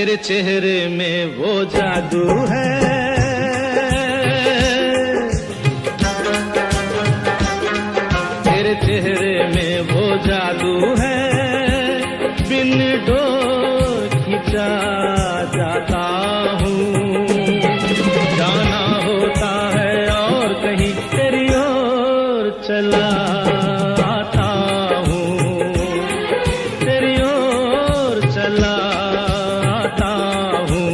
तेरे चेहरे में वो जादू है, तेरे चेहरे में वो जादू है, बिन डोर खिंचा जाता हूँ। जाना होता है और कहीं तेरी ओर चला आता हूँ, तेरी ओर चला आता हूँ।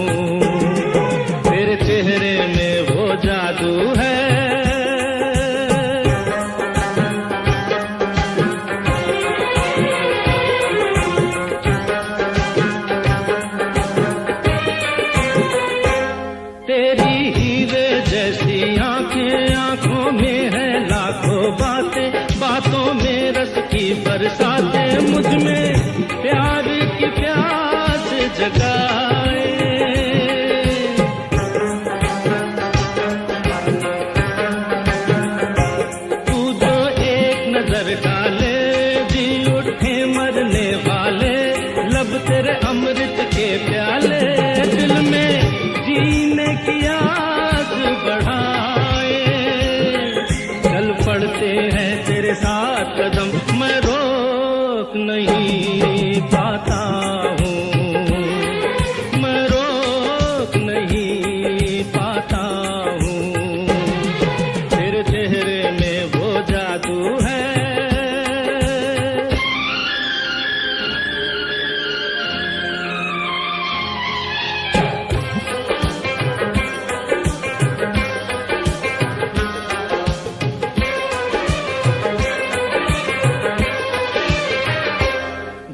तेरे चेहरे में वो जादू है। तेरी हीरे जैसी आंखें, आंखों में है लाखों बातें, बातों में रस की बरसातें, मुझ में प्यार की प्यास जगाए। तू जो एक नजर डाले जी उठे मरने वाले, लब तेरे अमृत के प्याले, दिल में जीने की आस बढ़ाए। चल पड़ते हैं तेरे साथ कदम, मैं रोक नहीं पाता हूँ, मैं रोक नहीं पाता हूँ। तेरे चेहरे में वो जादू है।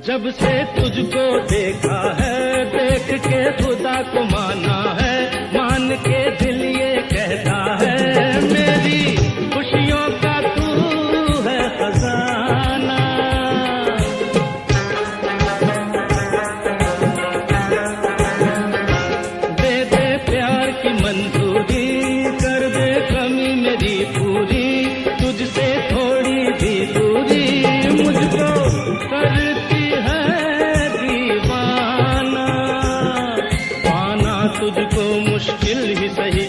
जब से तुझको देखा है, देख के खुदा को माना है, मान के दिल ये कहता है, मेरी खुशियों का तू है खजाना। दे दे प्यार की मंजूरी, कर दे कमी मेरी पूरी, तुझसे थोड़ी भी दूरी मुझको करती है दीवाना। पाना तुझको मुश्किल ही सही,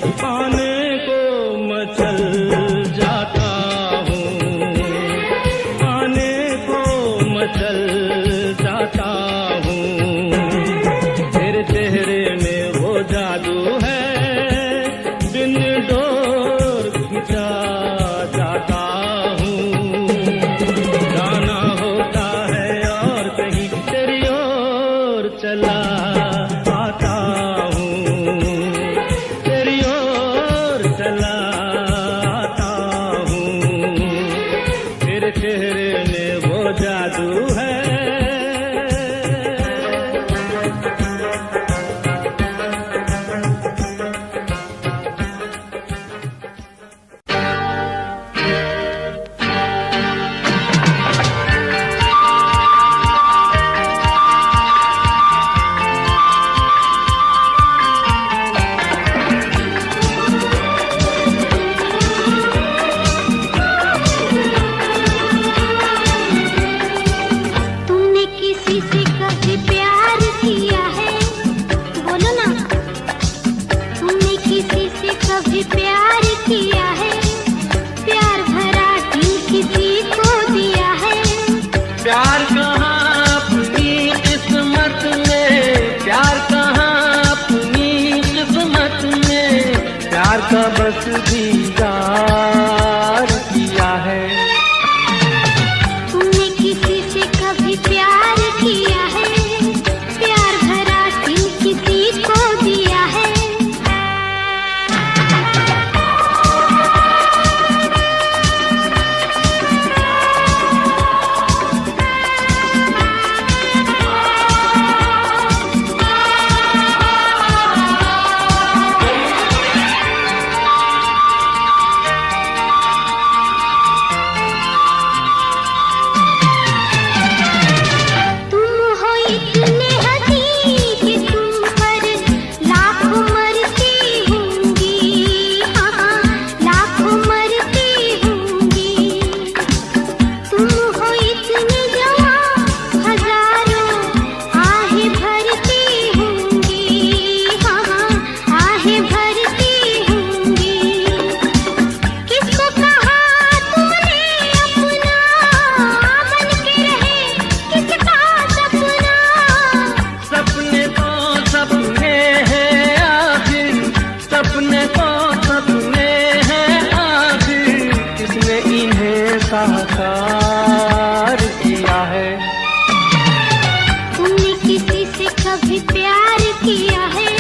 कभी प्यार किया है,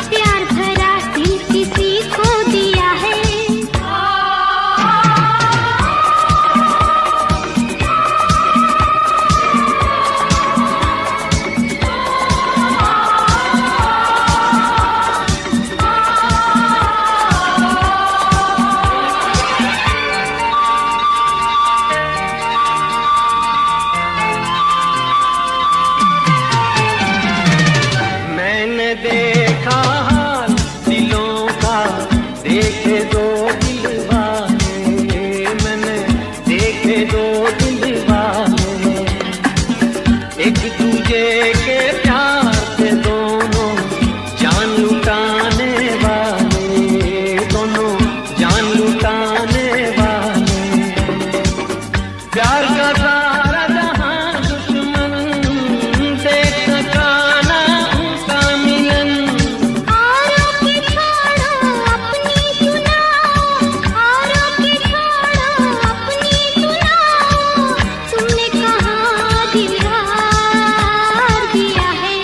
प्यार भरा दिल किसी को दिया है। मैंने देखा हाल दिलों का, देखे दो दिल वाले, मैंने देखे दो दिल वाले, एक दूजे के प्यार से दोनों जान लुटाने वाले, दोनों जान लुटाने वाले। प्यार का सारा जहां दुश्मन देख सका ना उनका मिलन। औरों की छोड़ो अपनी सुनाओ, औरों की छोड़ो अपनी सुनाओ, तुमने कहाँ दिल हार दिया है।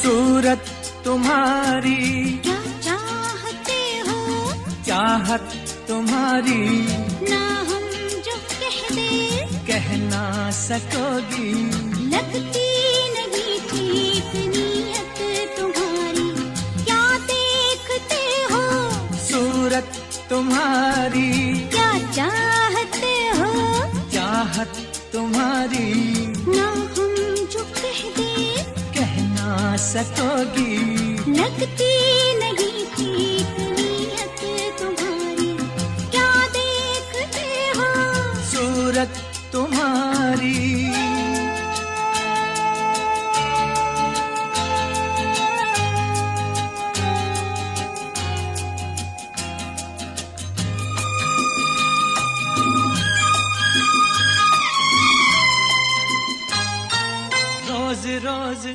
सूरत तुम्हारी क्या चाहते हो, चाहत तुम्हारी ना हम जो कह दे कह ना सकोगी। लगती नहीं ठीक नीयत तुम्हारी, क्या देखते हो, सूरत तुम्हारी क्या चाहते हो, चाहत तुम्हारी ना हम जो कह दे कह ना सकोगी। लगती नहीं ठीक नीयत तुम्हारी, क्या देखते हो, सूरत तुम्हारी रोज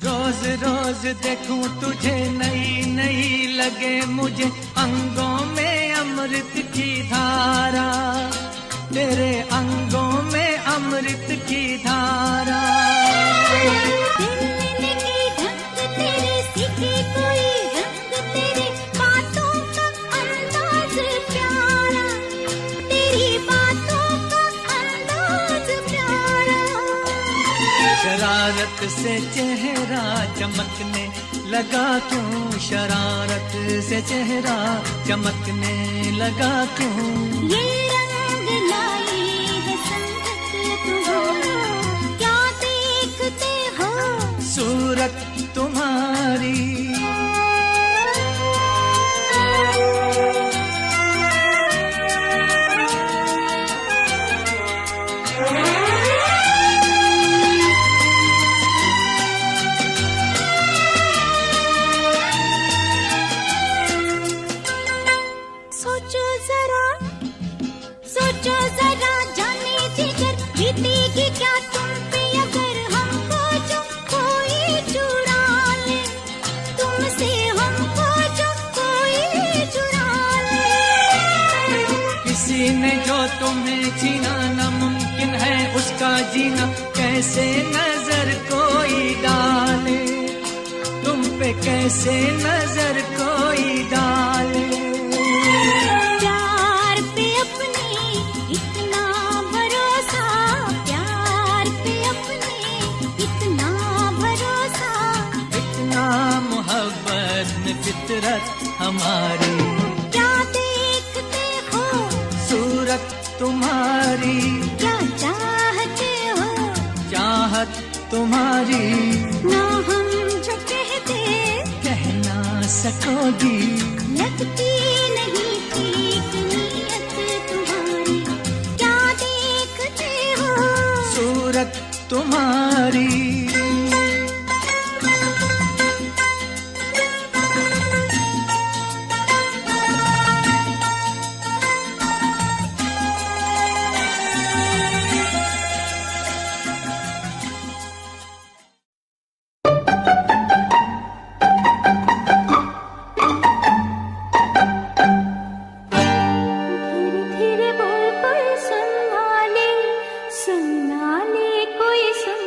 रोज रोज देखूं तुझे नई नई लगे मुझे अंगों में अमृत की धारा, तेरे अंगों में अमृत की धारा। दिल की ढंग तेरे सीखे कोई रंग, तेरे बातों का अंदाज प्यारा, तेरी बातों का अंदाज प्यारा। शरारत से चेहरा चमकने लगा क्यों, शरारत से चेहरा चमकने लगा क्यों। ये रंग लाई है संगत तुम्हारी, क्या देखते हो, सूरत तुम्हारी सोचो जरा जाने जिगर, बीतेगी क्या तुम पे अगर हमको जो कोई चुरा ले, तुमसे हमको जो कोई चुरा ले। किसी ने जो तुम्हें छीना नामुमकिन है उसका जीना, कैसे नजर कोई डाले, तुम पे कैसे नजर कोई डाले। प्यार पे अपने इतना भरोसा, प्यार पे अपने इतना भरोसा, इतना मोहब्बत में फितरत हमारी। क्या देखते हो, सूरत तुम्हारी क्या चाहते हो, चाहत तुम्हारी ना हम जो कहते कह ना सकोगी। लगती नहीं ठीक नीयत तुम्हारी, क्या देखते हो, सूरत तुम्हारी धीरे धीरे बोल कोई सुनना ले कोई सुन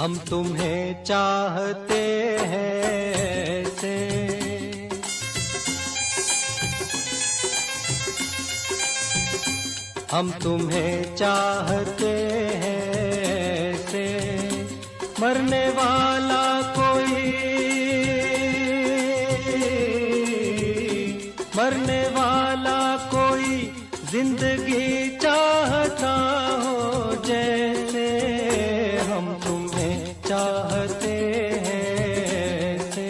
हम तुम्हें चाहते हैं ऐसे। हम तुम्हें चाहते हैं ऐसे, मरने वाला कोई, मरने वाला कोई जिंदगी चाहता हो जैसे। हम तुम्हें चाहते हैं ऐसे।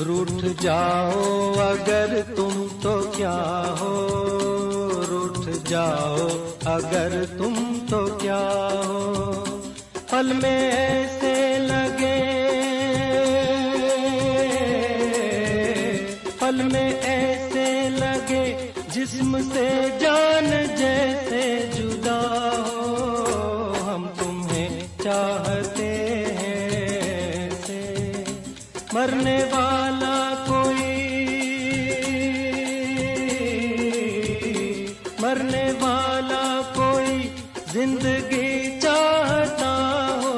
रूठ जाओ अगर तुम तो क्या हो, रूठ जाओ अगर तुम तो क्या हो। पल में ऐसे लगे, पल में ऐसे लगे जिस्म से जान जैसे जुदा हो। हम तुम्हें चाहते हैं ऐसे, मरने वाला कोई, मरने वाला कोई जिंदगी चाहता हो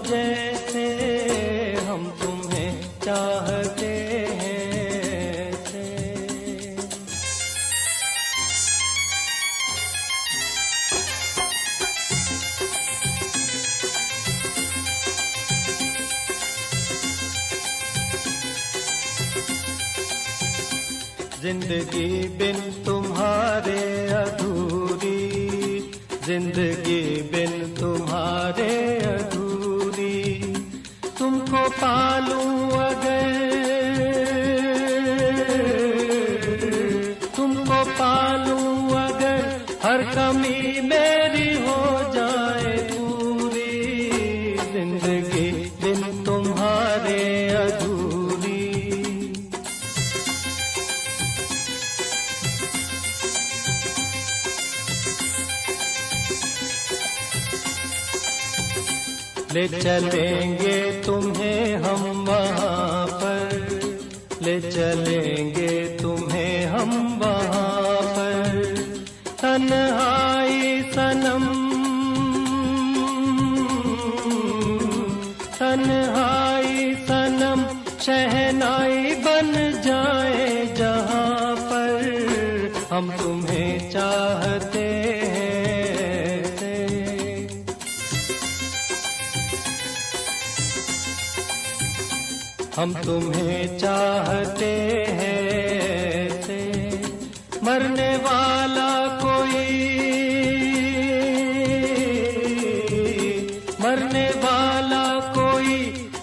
जैसे। हम तुम्हें चाहते हैं ऐसे। जिंदगी बिन तुम्हारे अधूरी, जिंदगी बिन तुम्हारे अधूरी। तुमको पालूं अगर, तुमको पालूं अगर हर कमी मेरी हो जाए पूरी। जिंदगी बिन तुम्हारे अधूरी। ले चलेंगे तुम्हें हम वहाँ पर, ले चलेंगे तुम्हें हम वहाँ पर। तन्हाई सनम, तन्हाई सनम शहनाई बन जाए जहाँ पर। हम तुम्हें चाहते हैं ऐसे। हम तुम्हें चाहते हैं ऐसे, मरने वाला कोई, मरने वाला कोई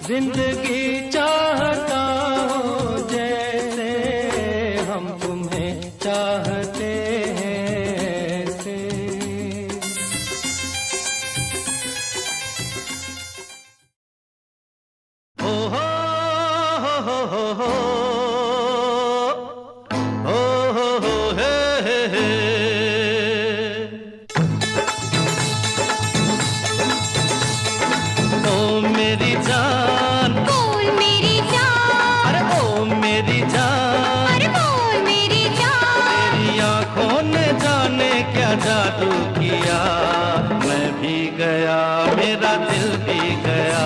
जिंदगी चाहता हो जैसे। हम तुम्हें चाहते हैं ऐसे। हो हो मेरी जान, बोल मेरी जान, अरे ओ मेरी जान, अरे बोल मेरी जान। तेरी आंखों ने जाने क्या जादू किया। मैं भी गया, मेरा दिल भी गया।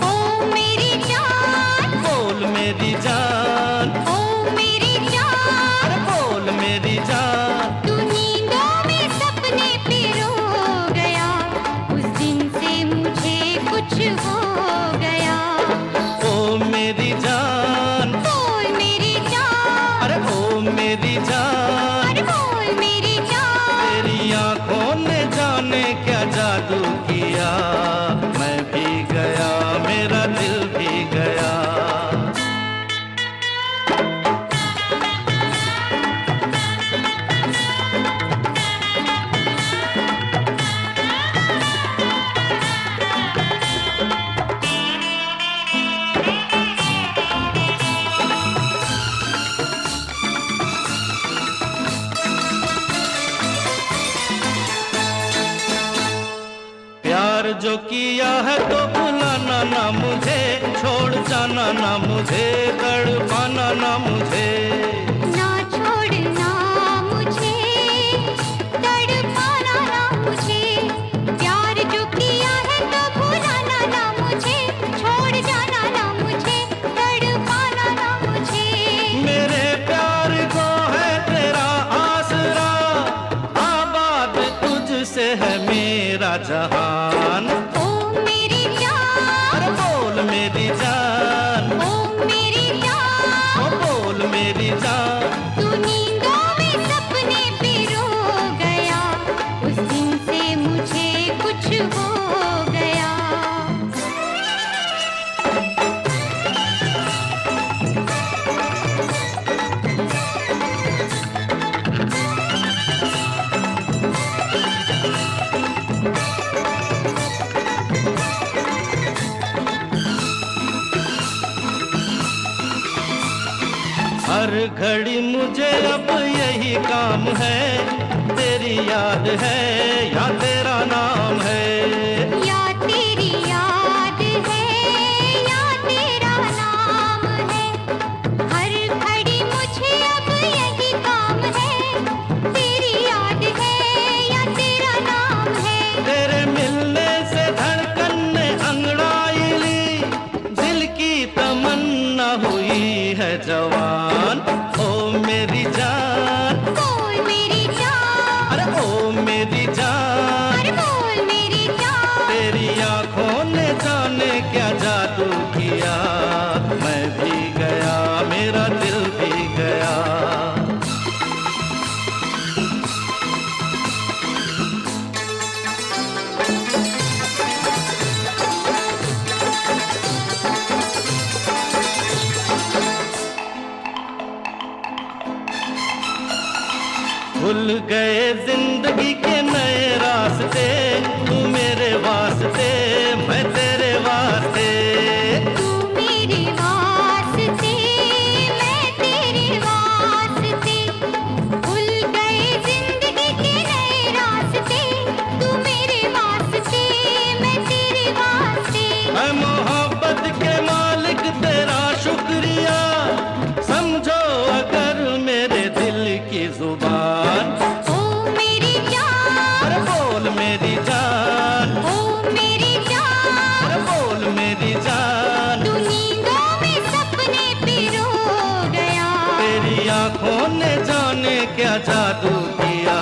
ओ मेरी जान, बोल मेरी जान, ओ मेरी जान। अरे बोल मेरी जान। तू नींदों में सपने पिरो गया, उस दिन से मुझे कुछ हो गया। ओ मेरी जान, बोल मेरी जान, अरे ओ मेरी जान। अरे बोल मेरी जान। तेरी आंखों ने जाने क्या जादू किया। मैं भी गया, प्यार जो किया है तो भुलाना ना मुझे, छोड़ जाना ना मुझे, तड़पाना ना मुझे। ना छोड़ना मुझे, तड़पाना ना मुझे, प्यार जो किया है तो भुलाना ना मुझे, छोड़ जाना ना मुझे, तड़पाना ना मुझे। मेरे प्यार को है तेरा आसरा, आबाद तुझसे है मेरा जहान। ओ मेरी जान, अरे बोल मेरी जान, ओ मेरी जान, ओ बोल मेरी जान। तू नींदों में सपने पिरो गया, उस दिन से मुझे कुछ हो गया। हर घड़ी मुझे अब यही काम है, तेरी याद है या तेरा नाम है। या तेरी याद है या तेरा नाम है, हर घड़ी मुझे अब यही काम है, तेरी याद है या तेरा नाम है। तेरे मिलने से धड़कन ने अंगड़ाई ली, दिल की तमन्ना हुई है जवान। ओ मेरी जान, बोल मेरी जान, अरे ओ मेरी जान। अरे बोल मेरी जान, तेरी आंखों ने जाने क्या जादू किया, मैं भी गया मेरा दिल भी गया। भूल गए जिंदगी के नए रास्ते, तू मेरे वास्ते मैं तेरे वास्ते। तू मेरे वास्ते मैं तेरे वास्ते, भूल गए जिंदगी के नए रास्ते, तू मेरे वास्ते मैं तेरे वास्ते। मैं मोहब्बत के मालिक तेरा शुक्रिया, समझो अगर मेरे दिल की जुबान। ओ मेरी जान, अरे बोल मेरी जान, ओ मेरी जान, अरे बोल मेरी जान। तू नींदों में सपने पिरो गया, तेरी आंखों ने जाने क्या जादू किया,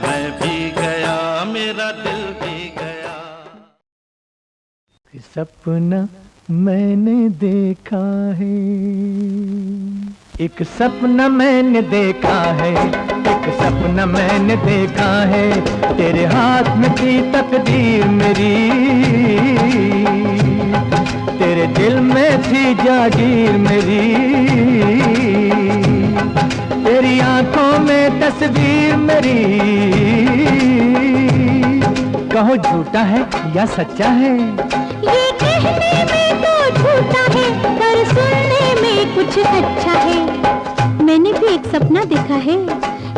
मैं भी गया मेरा दिल भी गया। सपना मैंने देखा है, एक सपना मैंने देखा है, एक सपना मैंने देखा है, तेरे हाथ में थी तकदीर मेरी, तेरे दिल में थी जागीर मेरी, तेरी आंखों में तस्वीर मेरी। कहो झूठा है या सच्चा है, ये कहने में तो झूठा है, पर सुनने में कुछ अच्छा है। मैंने भी एक सपना देखा है,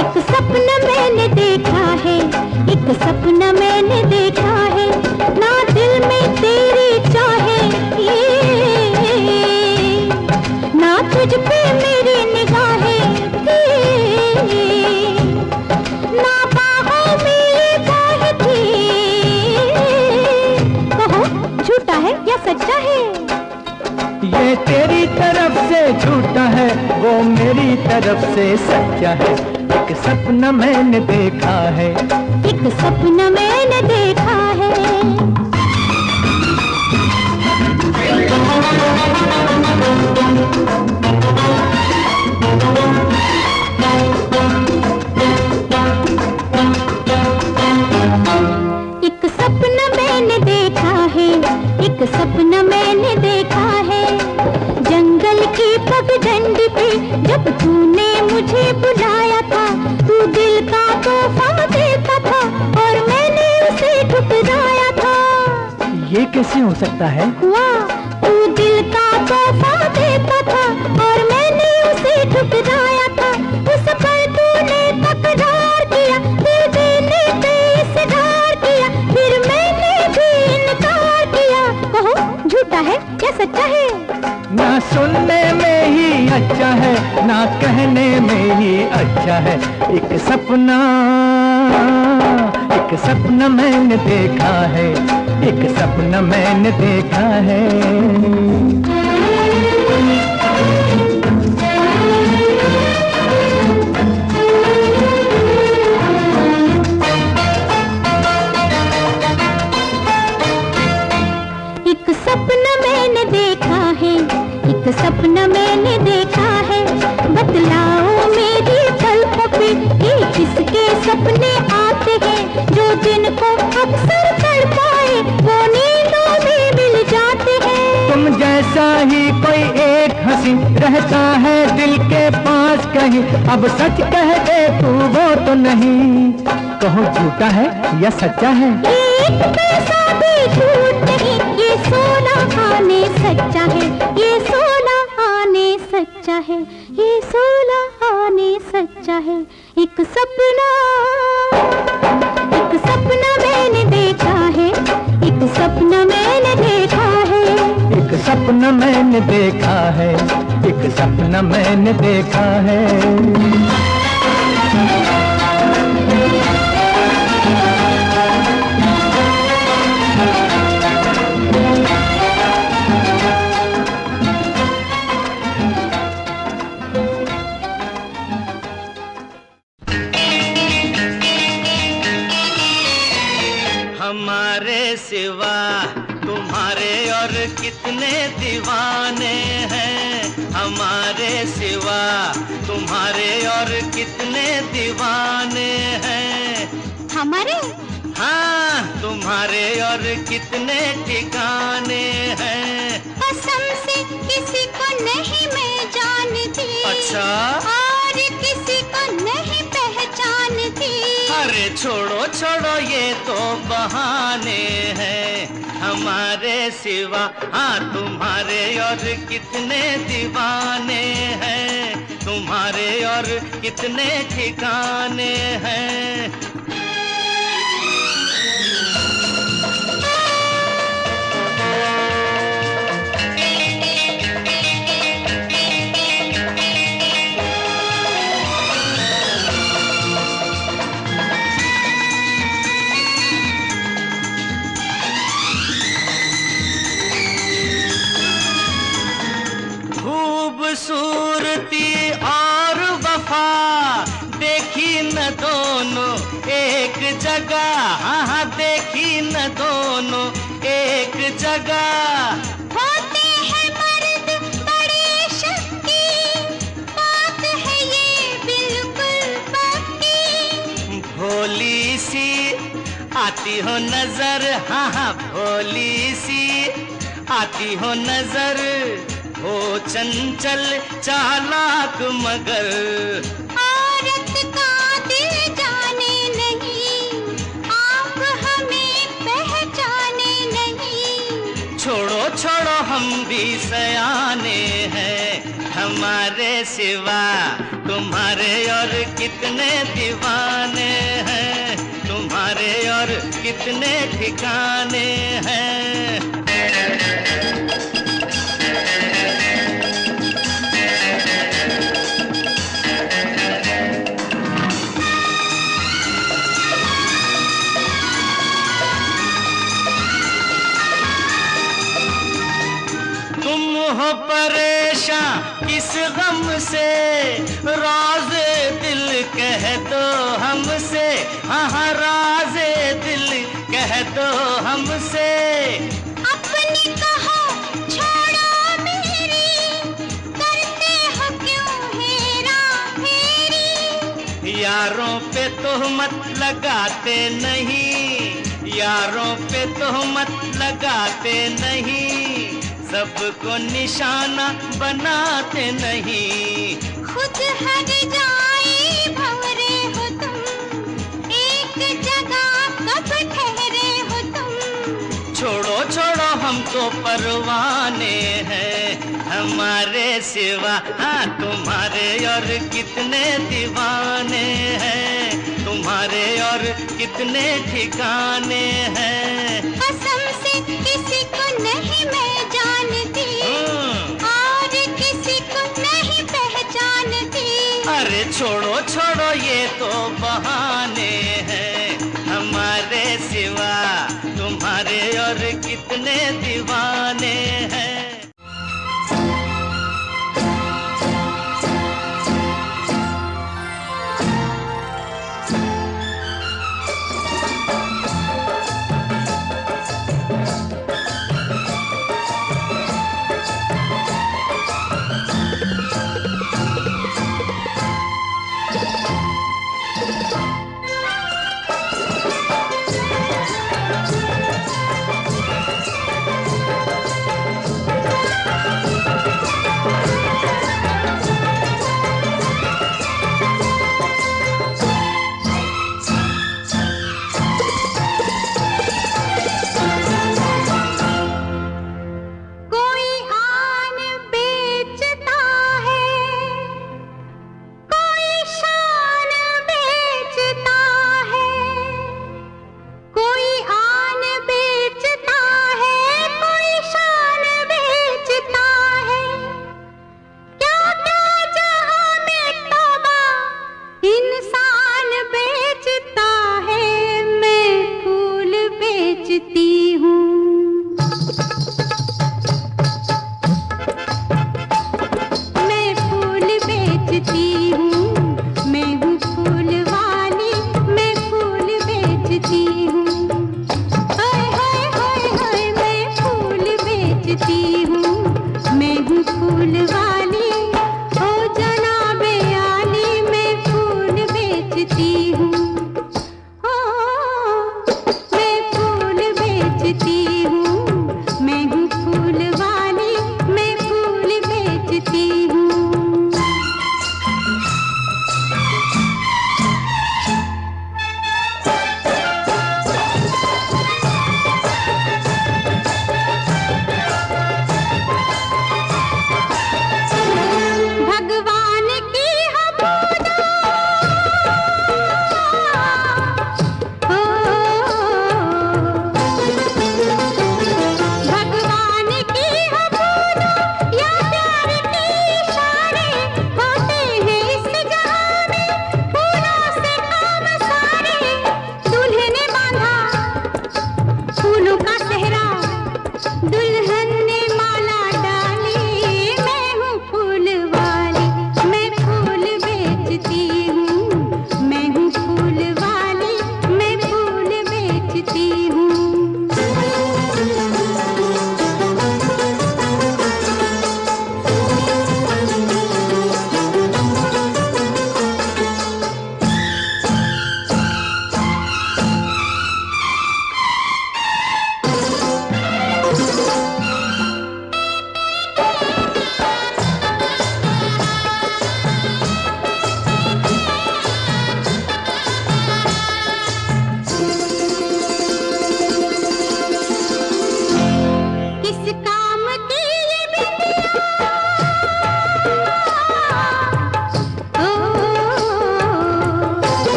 एक सपना मैंने देखा है, एक सपना मैंने देखा है, ना दिल में तेरी चाहे ना तुझ पे मेरी निगाहें थी, ना बाहों में ये बाहें थी। कहो झूठा है या सच्चा है, ये तेरी तरफ से झूठा है, वो मेरी तरफ से सच्चा है। एक सपना मैंने देखा है, एक सपना मैंने देखा है। एक सपना मैंने देखा है, एक सपना मैंने देखा है, जंगल की पगडंडी पे जब तूने मुझे बुलाया था, तू दिल का तोहफा देता था और मैंने उसे ठुकराया था। ये कैसे हो सकता है, हुआ तू दिल का तोहफा देता था और मैंने उसे ठुकराया था, उस पर तूने तकरार किया, दिल देने पे इसरार किया, फिर मैंने भी ही अच्छा है। एक सपना मैंने देखा है, एक सपना मैंने देखा है। एक सपना मैंने देखा है, एक सपना मैंने देखा है। बतलाओ मेरी पलकों पे कि किसके सपने आते हैं, जो दिन को अक्सर तड़पाए वो नींदों में मिल जाते हैं। तुम जैसा ही कोई एक हंसी रहता है दिल के पास कहीं, अब सच कह दे तू वो तो नहीं, कहो झूठा है या सच्चा है। एक पैसा भी झूठ नहीं, ये सोना आने सच्चा है, ये सोना आने सच्चा है, ये सोना आने सच्चा है। एक सपना मैंने देखा है, एक सपना मैंने देखा है। एक सपना मैंने देखा है, एक सपना मैंने देखा है। हमारे सिवा तुम्हारे और कितने दीवाने हैं, हमारे सिवा तुम्हारे और कितने दीवाने हैं। हमारे? हाँ, तुम्हारे और कितने ठिकाने हैं। कसम से किसी को नहीं मैं जानती। अच्छा? और किसी को नहीं पहचानती। अरे छोड़ो छोड़ो ये तो बहाने हैं, हमारे सिवा हाँ तुम्हारे और कितने दीवाने हैं, तुम्हारे और कितने ठिकाने हैं। खूबसूरती और वफा देखी न दोनों एक जगह, हाँ देखी न दोनों एक जगह। होते हैं मर्द बड़े शक्की, बात है ये बिल्कुल पक्की। भोली सी आती हो नजर, हाँ हाँ भोली सी आती हो नजर, हो चंचल चालाक मगर। औरत का दिल जाने नहीं, आप हमें पहचाने नहीं। छोड़ो छोड़ो हम भी सयाने हैं, हमारे सिवा तुम्हारे और कितने दीवाने हैं, तुम्हारे और कितने ठिकाने हैं। हो परेशान किस गम से, राज़े दिल कह दो हमसे, हाँ राज़े दिल कह दो हमसे। अपनी कहो छोड़ो मेरी, करते हो क्यों हेरा फेरी। यारों पे तोहमत लगाते नहीं, यारों पे तोहमत लगाते नहीं, सबको निशाना बनाते नहीं। खुद हर जाए भंवरे हो तुम, एक जगह कब ठहरे हो तुम। छोड़ो छोड़ो हम तो परवाने हैं, हमारे सिवा हाँ तुम्हारे और कितने दीवाने हैं, तुम्हारे और कितने ठिकाने हैं। कसम से किसी को नहीं मैं जानती, और किसी को नहीं पहचानती। अरे छोड़ो छोड़ो ये तो बहाने हैं, हमारे सिवा तुम्हारे और कितने दीवाने हैं।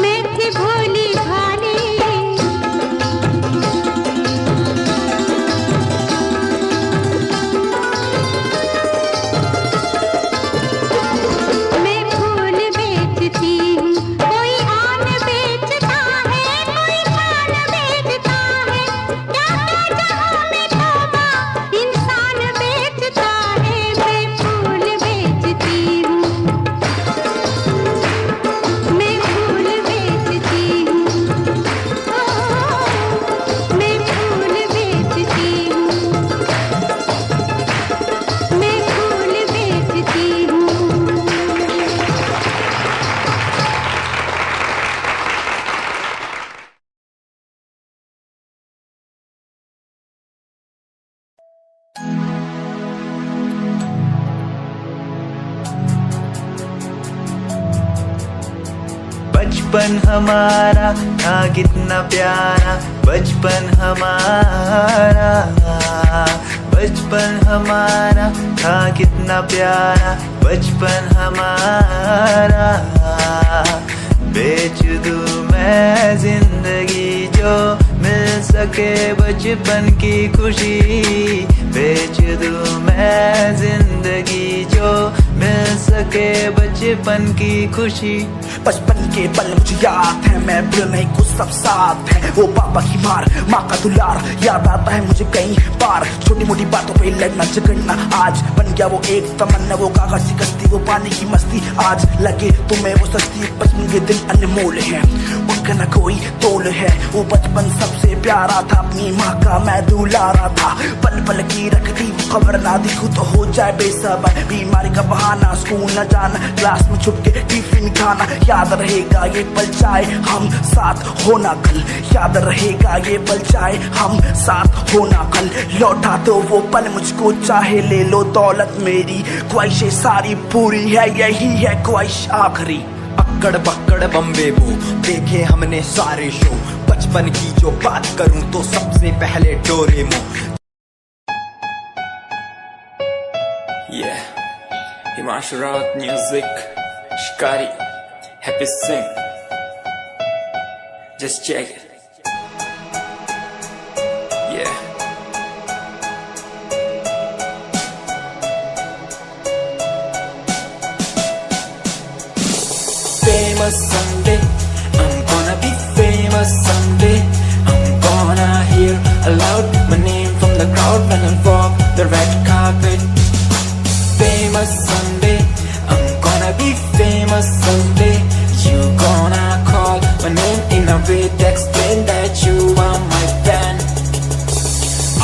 मैं थी भोली भाली बचपन हमारा था कितना प्यारा, बचपन हमारा, बचपन हमारा था कितना प्यारा, बचपन हमारा। बेच दूं मैं जिंदगी जो मिल सके बचपन की खुशी, बेच दूं मैं जिंदगी जो मिल सके बचपन की खुशी। बचपन के पल मुझे याद है, मैं भूल नहीं कुछ सब साथ है। वो पापा की मार, माँ का दुलार याद आता है मुझे कई बार। छोटी मोटी बातों पे लड़ना झगड़ना आज बन गया वो एक तमन्ना, वो कागज की कश्ती, वो पानी की मस्ती आज लगे तुम्हें वो सस्ती। बचपन के दिन अनमोल है, उनका न कोई तोल है। वो बचपन सबसे प्यारा था, अपनी माँ का मैं दुलारा था। पल पल की रखती खबर ना दिखूं तो हो जाए बेसबर, बीमारी का बहाना, स्कूल न जाना, क्लास में छुप के टिफिन खाना। याद रहेगा ये पल चाहे हम साथ होना कल, याद रहेगा ये पल चाहे हम साथ होना कल। लौटा तो वो पल मुझको चाहे ले लो दौलत मेरी, ख्वाहिशें सारी पूरी है, यही है ख्वाहिश आखिरी। अक्कड़ बक्कड़ बम्बे वो देखे हमने सारे शो, बचपन की जो बात करूं तो सबसे पहले Doraemon. Himanshu Rawat music, Shikari, Happy Singh. Just check it. Yeah. Famous someday, I'm gonna be famous someday. I'm gonna hear aloud my name from the crowd when I walk the red carpet. Famous someday, I'm gonna be famous someday. You gonna call my name in a way to explain that you are my fan.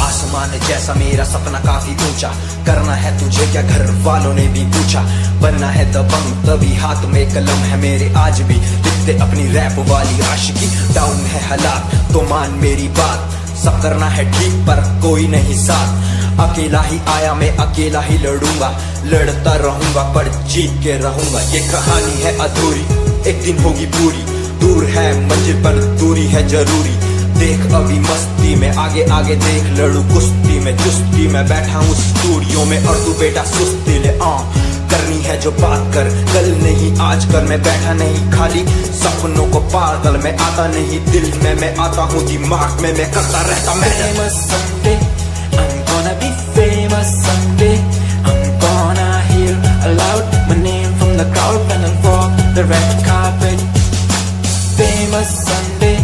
आसमान जैसा मेरा सपना काफी ऊंचा, करना है तुझे क्या घर वालों ने भी पूछा। बनना है दबंग तभी हाथ में कलम है मेरे आज भी, लिखते अपनी रैप वाली आशिकी। डाउन है हालात तो मान मेरी बात, सब करना है ठीक पर कोई नहीं साथ। अकेला ही आया मैं अकेला ही लड़ूंगा, लड़ता रहूंगा पर जीत के रहूंगा। ये कहानी है अधूरी, एक दिन होगी पूरी। दूर है मंजिल पर दूरी है जरूरी। देख अभी मस्ती में आगे आगे देख, लड़ू कुश्ती में चुस्ती में बैठा हूँ स्टूडियो में और तू बेटा सुस्ती ले। करनी है जो बात कर, कल नहीं आज कर। मैं बैठा नहीं खाली सपनों को पागल में आता नहीं, दिल में मैं आता हूँ दिमाग में मैं करता रहता मैं। I'm gonna be famous someday. I'm gonna hear aloud my name from the crowd when I walk the red carpet. Famous someday,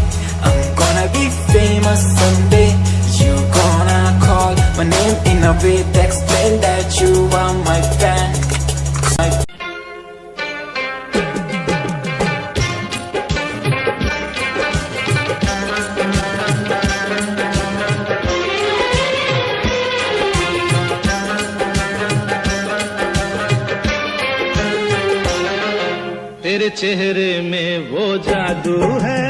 I'm gonna be famous someday. You gonna call my name in a way to explain that you are my fan. तेरे चेहरे में वो जादू है,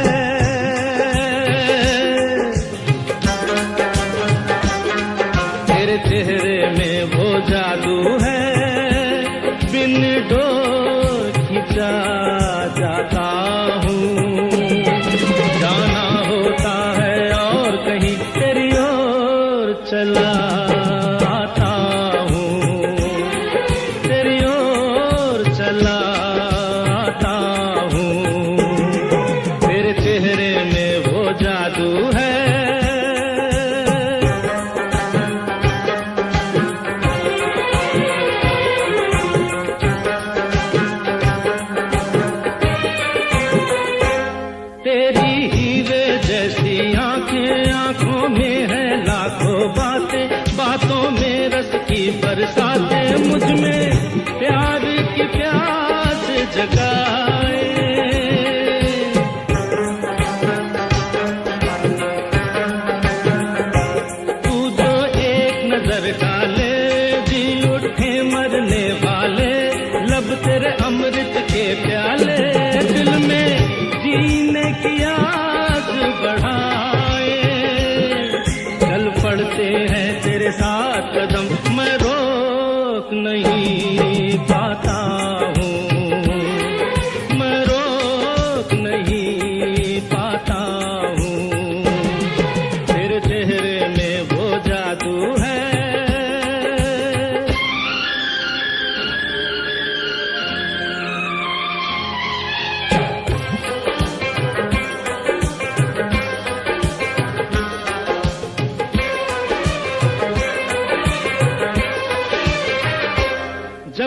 तेरे चेहरे में वो जादू है, बिन डोर खिंचा जाता हूँ। जाना होता है और कहीं तेरी ओर चला आता हूँ, तेरी ओर चला जादू है। तेरी हीरे जैसी आंखें, आंखों में है लाखों बातें, बातों में रस की बरसातें, मुझ में प्यार की प्यास जगाए। तेरे अमृत के प्याले दिल में जीने की आस बढ़ाए। चल पड़ते हैं तेरे साथ कदम, मैं रोक नहीं पाता हूँ, मैं रोक नहीं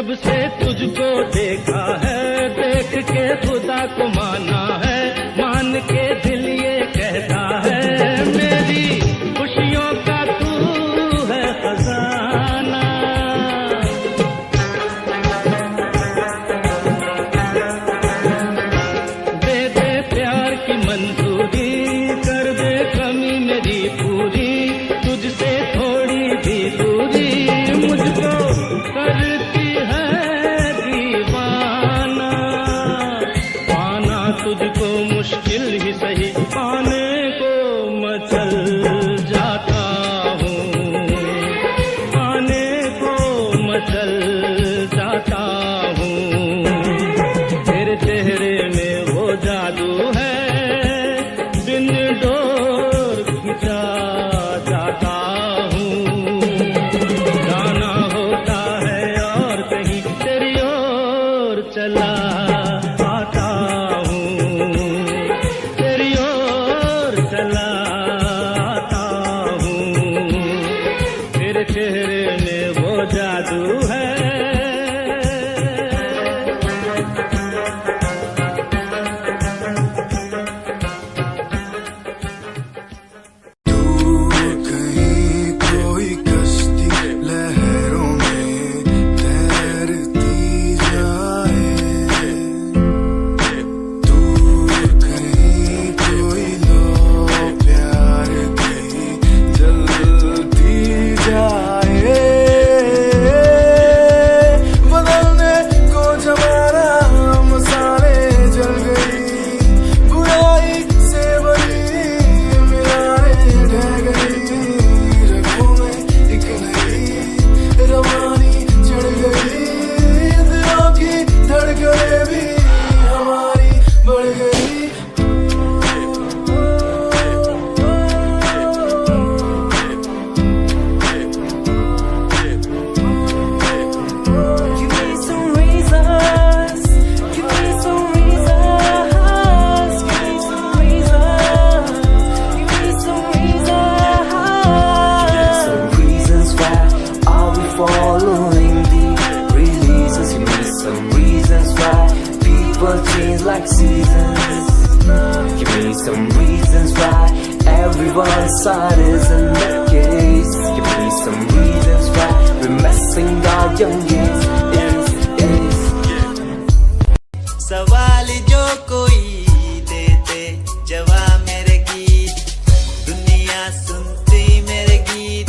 जब से तुझको देखा है, देख के खुदा को माना है, मान के दिल ये कहता है, मेरी खुशियों का तू है खजाना। दे दे प्यार की मंजूरी, कर दे कमी मेरी पूरी, तुझसे थोड़ी भी दूरी मुझको करती है दीवाना। पाना तुझको मुश्किल ही सही, पाने को मचल जाता हूँ, पाने को मचल जाता हूँ। तेरे चेहरे में वो जादू है, बिन डोर खिंचा जाता हूँ। जाना होता है और कहीं तेरी ओर चला आता हूँ, तेरी ओर चला आता हूँ। तेरे चेहरे में वो जादू है। कहीं कोई कश्ती लहरों में तैरती जाए, दूर कहीं कोई लो प्यार की जलती जाए। बदलने को जमाना मसाले जल गई, बुराई से बनी मिलाए ढह गई। रगों में एक नई रवानी चढ़ गई, दिलों की धड़कनें भी हमारी बढ़ गई। Give me some reasons, give me some reasons, give me some reasons, give me some reasons. Some reasons why are we following the releases? Give me some reasons why people change like seasons. Give me some reasons why everyone's side is in the case. Give me some reasons why we're messing our young years. सवाल जो कोई देते जवा मेरे गीत, दुनिया सुनती मेरे गीत,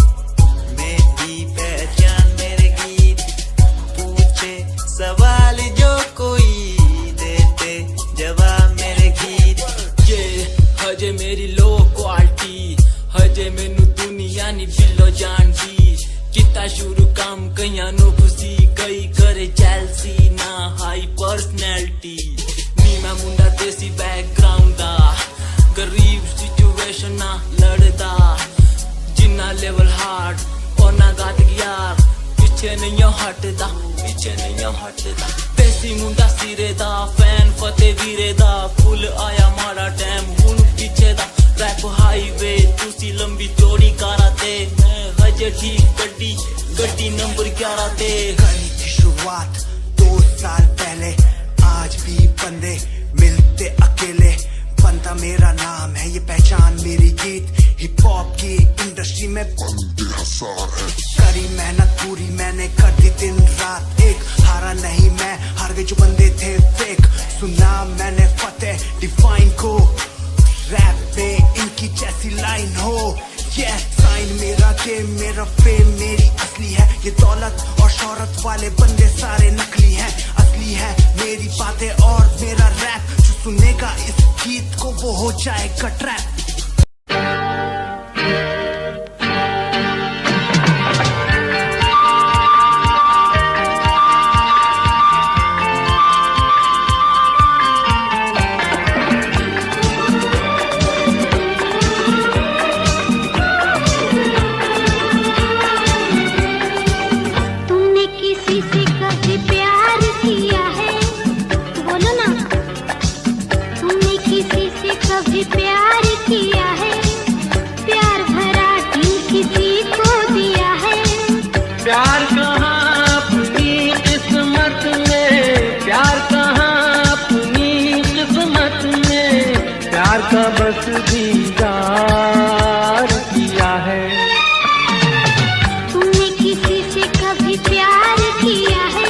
मेरी पहचान मेरे गीत। पूछे सवाल जो कोई देते जवा मेरे गीत। ये हजे मेरी लो क्वालिटी, हजे मैनू दुनिया नी बिलो जानदी। किता शुरू काम कईयां नो खुशी, कई करे चैलसी ना हाई पर्सनैलिटी। नी मैं मुंडा देसी बैकग्राउंड दा, गरीब सिचुएशन ना लड़दा। जिन्ना लेवल हार्ड और ना गात यार, पीछे नहीं हटदा, पीछे नहीं हटदा। देसी मुंडा सिरे दा, फैन फतेह वीरे दा। फुल आया माड़ा टाइम हुन पीछे दा। रैप हाईवे तुसी लंबी चौड़ी कारा ते, मैं हजे ठीक गड्डी गड्डी नंबर 11 ते। करी थी शुरुआत 2 साल पहले, आज भी बंदे मिलते अकेले। बनता मेरा नाम है, ये पहचान मेरी गीत। हिप हॉप की इंडस्ट्री में करी मेहनत पूरी मैंने, कर दी दिन रात एक। हारा नहीं मैं, हार गए जो बंदे थे फेक। सुना मैंने फतेह डिफाइन को, रैप पे इनकी जैसी लाइन हो। ये साइन मेरा गेम, मेरा फेम मेरी असली है। ये दौलत और शोहरत वाले बंदे सारे नकली हैं, असली है मेरी बातें और मेरा रैप। जो सुनेगा इस गीत को वो हो जाएगा ट्रैप। कभी प्यार की बस दीदार किया है। तुमने किसी से कभी प्यार किया है?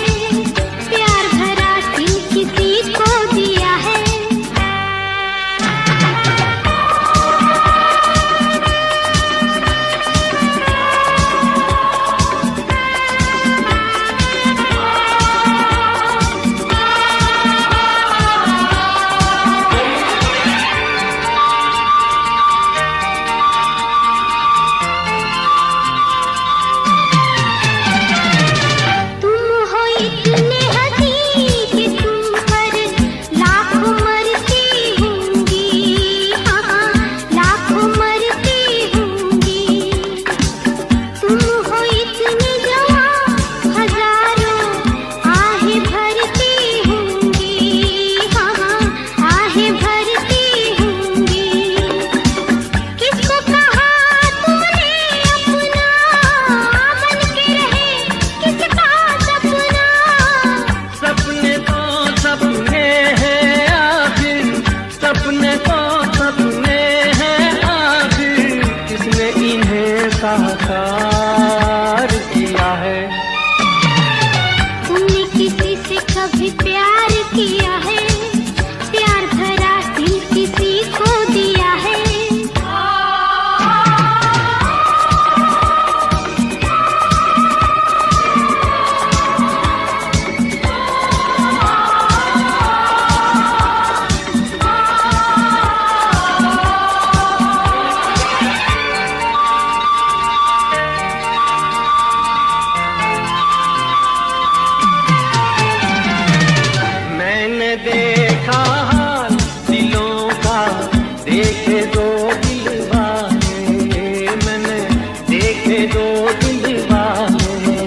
प्यार भरा दिल किसी को दिया है? साकार किया है। तुमने किसी से कभी प्यार किया है? प्यार भरा दिल किसी को दिया है? देखा हाल दिलों का, देखे दो दिल वाले, मैंने देखे दो दिल वाले,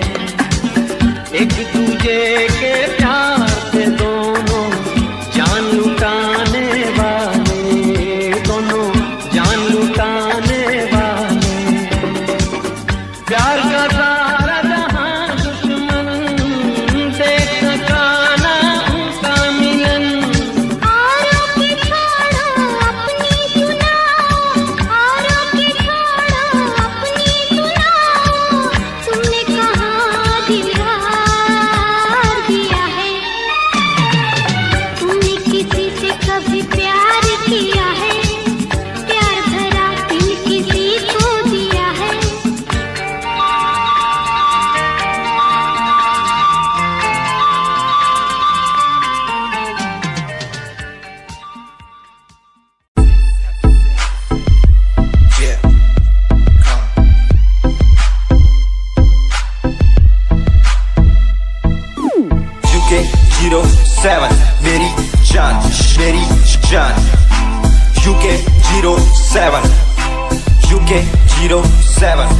एक दूजे के प्यार से दोनों जान लुटाने वाले, दोनों जान लुटाने वाले। प्यार का सारा जहां दुश्मन देख सका मेरी जान, मेरी जान। UK 07, UK 07,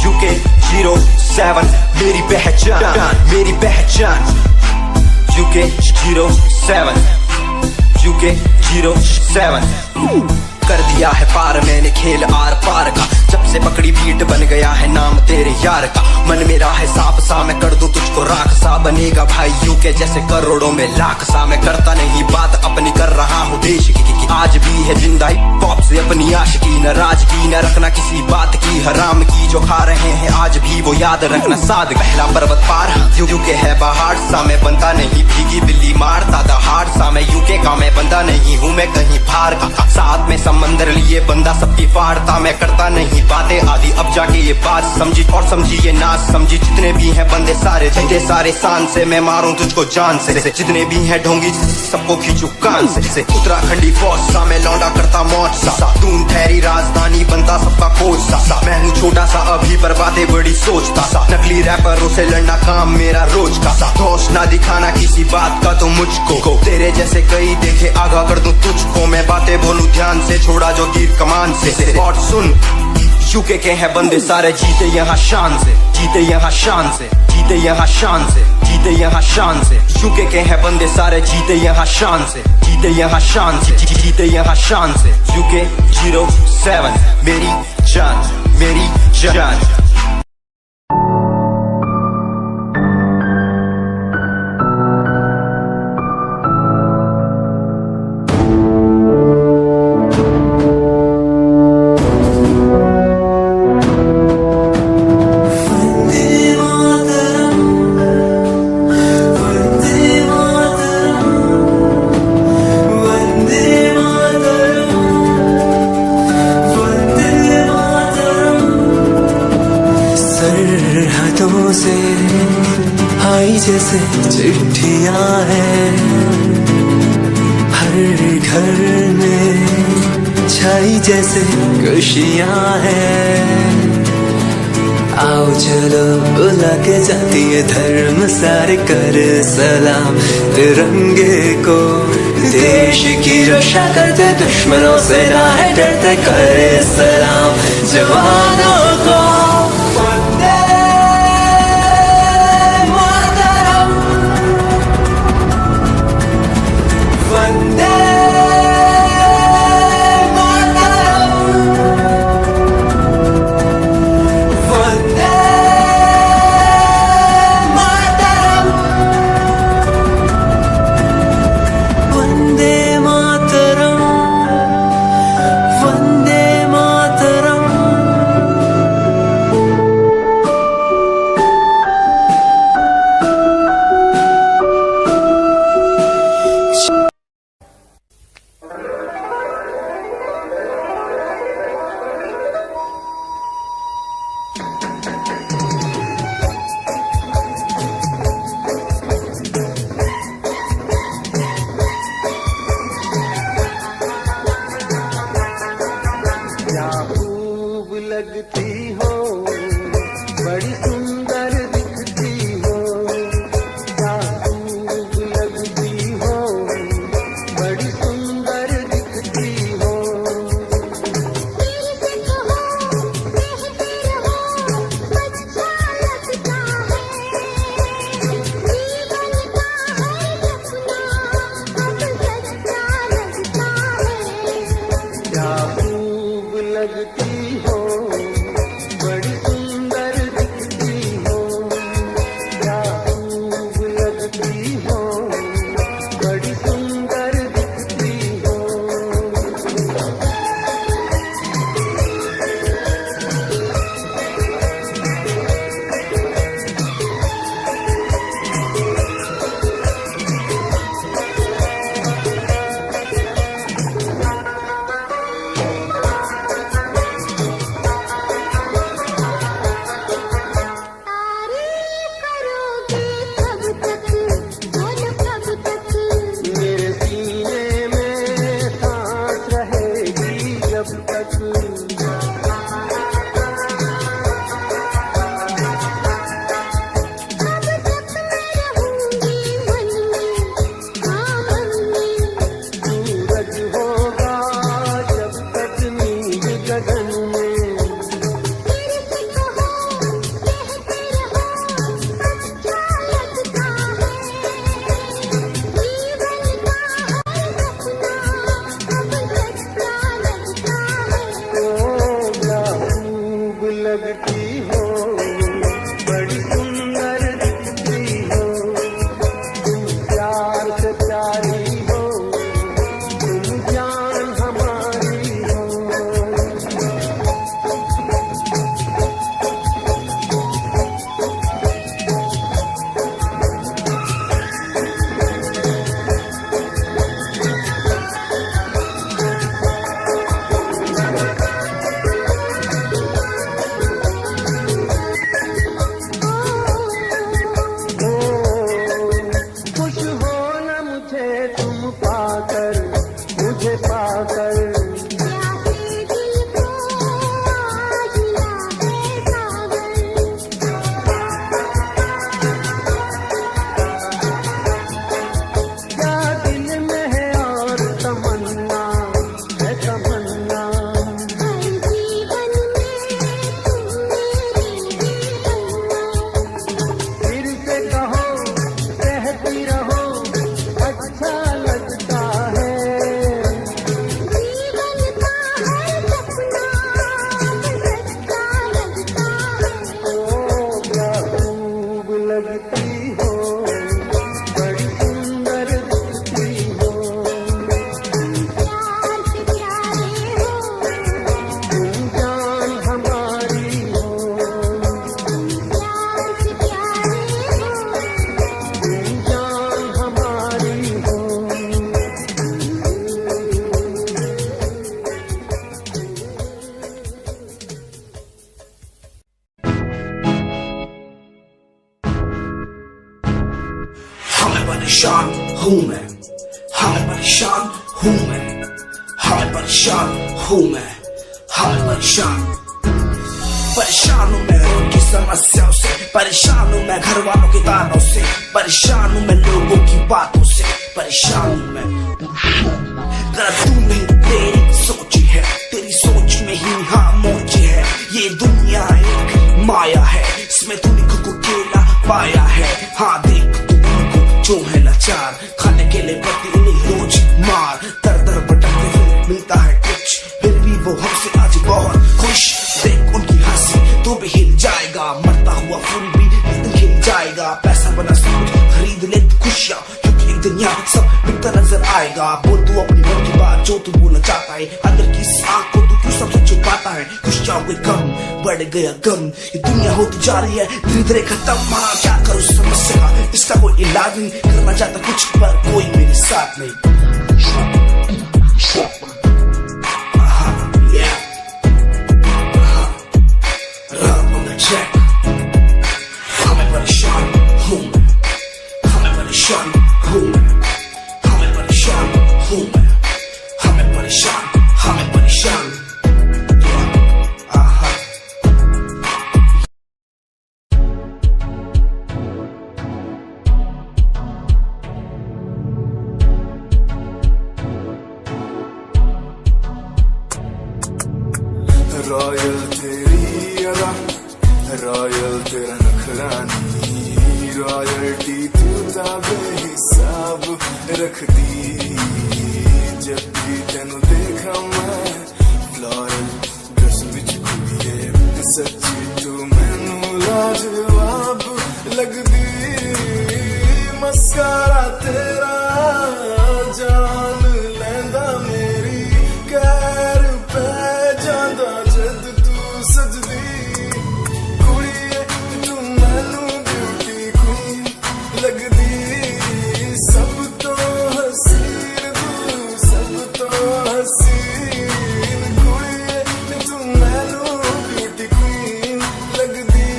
UK 07, मेरी पहचान, मेरी पहचान। UK 07, UK 07, कर दिया है पार मैंने खेल आर पार का, जब से पकड़ी बीट बन गया है नाम तेरे यार का। मन मेरा है सांप सा, मैं कर दूं तुझको राख सा, बनेगा भाई यूके जैसे करोड़ों में लाख सा। मैं करता नहीं बात अपनी, कर रहा हूँ देश की, आज भी है जिंदा हिप हॉप से अपनी आशिकी। नाराजगी न रखना किसी बात की, हराम की जो खा रहे हैं आज भी वो याद रखना साद। पहला पर्वत पार यूके है पहाड़ सा, मैं बनता नहीं भीगी बिल्ली मारता दहाड़ सा। मैं यूके का मैं बंदा नहीं हूँ, मैं कहीं बाहर का, साथ में समंदर लिए बंदा सबकी फाड़ता। मैं करता नहीं बातें आदि, अब जाके ये बात समझी और समझी ये नाच समझी। जितने भी हैं बंदे सारे जितने सारे शान से, मैं मारूं तुझको जान से। जितने भी हैं ढोंगी सबको खींचू कान से। उत्तराखंडी फौज सा, मैं लौंडा करता मौज सा, दून ठहरी राजधानी बनता सबका कोच सा। मैं हूँ छोटा सा अभी पर बातें बड़ी सोचता सा, नकली रैपरों से लड़ना काम मेरा रोज का सा। दोष ना दिखाना किसी बात का तो मुझको, तेरे जैसे कई देखे आगा कर दूं तुझको। मैं बातें बोलूं ध्यान से, छोड़ा जो तीर कमान से। और सुन यूके के हैं बंदे सारे, जीते यहाँ शान से, जीते यहाँ शान से, जीते यहाँ शान से, जीते यहाँ शान से। यूके के हैं बंदे सारे, जीते यहाँ शान से, जीते यहाँ शान से, जीते यहाँ शान से। UK 07, मेरी जान, मेरी जान। दिनों से आई जैसे चिट्ठियां हैं, हर घर में छाई जैसे खुशियां हैं। आओ चलो बुला के जाती है धर्म सारे कर सलाम तिरंगे को। देश की रक्षा करते दुश्मनों से ना है डरते, करे सलाम जवानों को। वंदे मातरम, वंदे मातरम, वंदे मातरम, वंदे मातरम, वंदे मातरम। क्या खूब लगती हो, बड़ी सुंदर दिखती हो। क्या खूब लगती हो, बड़ी सुंदर दिखती हो। क्या खूब लगती हो, बड़ी सुंदर दिखती हो। क्या खूब लगती हो, बड़ी सुंदर दिखती हो। मेरे सीने में सांस रहेगी जब तक। सूरज होगा जब तक नींद गगन में। क्या खूब लगती हो, बड़ी सुंदर दिखती हो। तुम प्यार से प्यारी हो, तुम जान हमारी हो। परेशान हूँ मैं, हाँ मैं परेशान हूँ मैं, हाँ मैं परेशान हूँ मैं, हाँ मैं परेशान हूँ मैं उनकी समस्याओं से, परेशान हूँ मैं घर वालों के तानों से, परेशान हूँ मैं लोगों की बातों से, परेशान हूँ मैं। तेरा तू नहीं तेरी सोच है, तेरी सोच में ही हाँ मोच है, ये दुनिया एक माया है, इसमें तूने खुद को अकेला पाया है। हाँ देख तू उनको जो है लाचार, खाने के लिए पति उन्हें रोज मार, दर दर भटकते हुए मिलता है कुछ, फिर भी वो हमसे आज बहुत खुश। देख उनकी हंसी तो भी हिल जाएगा, मरता हुआ फूल भी एक दिन खिल जाएगा। पैसा बना सब कुछ खरीद ले खुशियाँ, क्योंकि एक दिन यहाँ सब बिकता नजर आएगा। बोल तू अपनी मन की बात जो तू बोलना चाहता है, अंदर की इस आँख को तू क्यों सबसे छुपाता है। खुशियाँ हुए कम बढ़ गया गम, ये दुनिया होती जा रही है धीरे धीरे खत्म। हाँ क्या करूँ समस्या का, इसका कोई इलाज नहीं, करना चाहता कुछ पर कोई मेरे साथ नहीं। हमें परेशान हूँ मैं, हमें परेशान हूँ मैं, हमें परेशान हूँ मैं, हमें परेशान, हमें परेशान। रॉयल तेरी अदा, रॉयल तेरा नखरानी, रॉयल्टी तू बेहिसाब रख दी। जब भी तेनू देखा मैं फ्लोरल ड्रेस विच कुड़िए, सच्ची तू मैनू लाजवाब लगदी। मस्कारा तेरा जान लैंदा मेरी, कैर पे जांदा जद तू सजदी। कुड़िए तू मैनू ब्यूटी क्वीन लगदी, सब तो हसीन तू, सब तो हसीन। कुड़िए तू मैनू ब्यूटी क्वीन लगदी,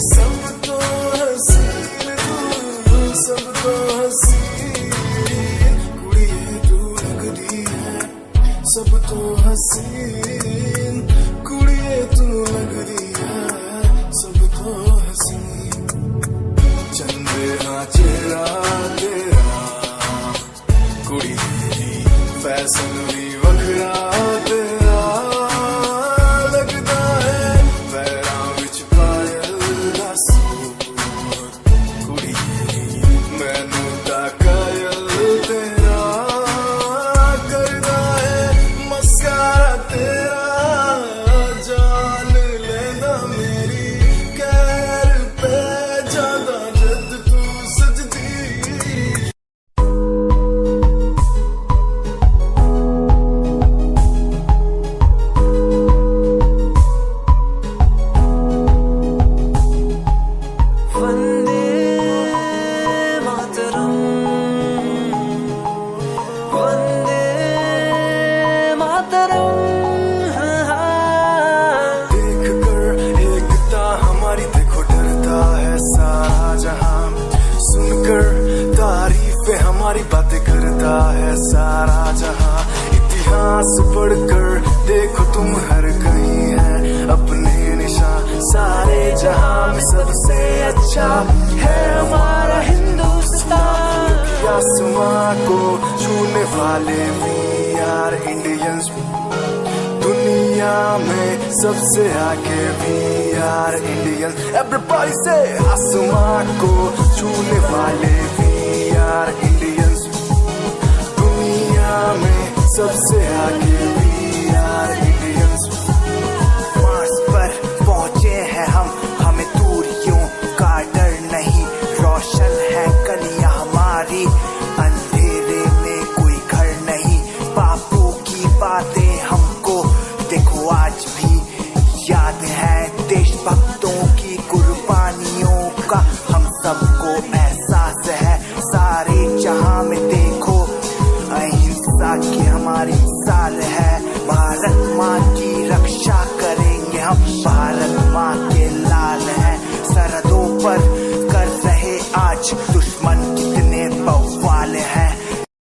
सब तो हसीन तू, सब तो हसीन। कुड़िए तू लगदी है सब तो हसीन, कुड़िए तू लगदी है सब तो हसीन। चंदे हाँ चेहरा तेरा, कुड़िए फैशन भी वखरा तेरा लगदा है। पैरां विच पायल दा सूट, कुड़िए मैनू ता कायल तेरा करदा है। मस्कारा तेरा जान लेंदा मेरी, कैर पे जांदा जद तू सजदी। वंदे मातरम, वंदे मातरम। देख कर एकता हमारी देखो डरता है सारा जहां, सुनकर तारीफें हमारी बातें करता है सारा जहां। इतिहास पढ़कर देखो तुम हर कहीं है अपने निशान, सारे जहां में सबसे अच्छा है हमारा हिंदुस्तान। आसमां को छूने वाले वी आर इंडियंस, दुनिया में सबसे आगे वी आर इंडियंस। एवरीबॉडी से आसमां को छूने वाले वी आर इंडियंस, दुनिया में सबसे आगे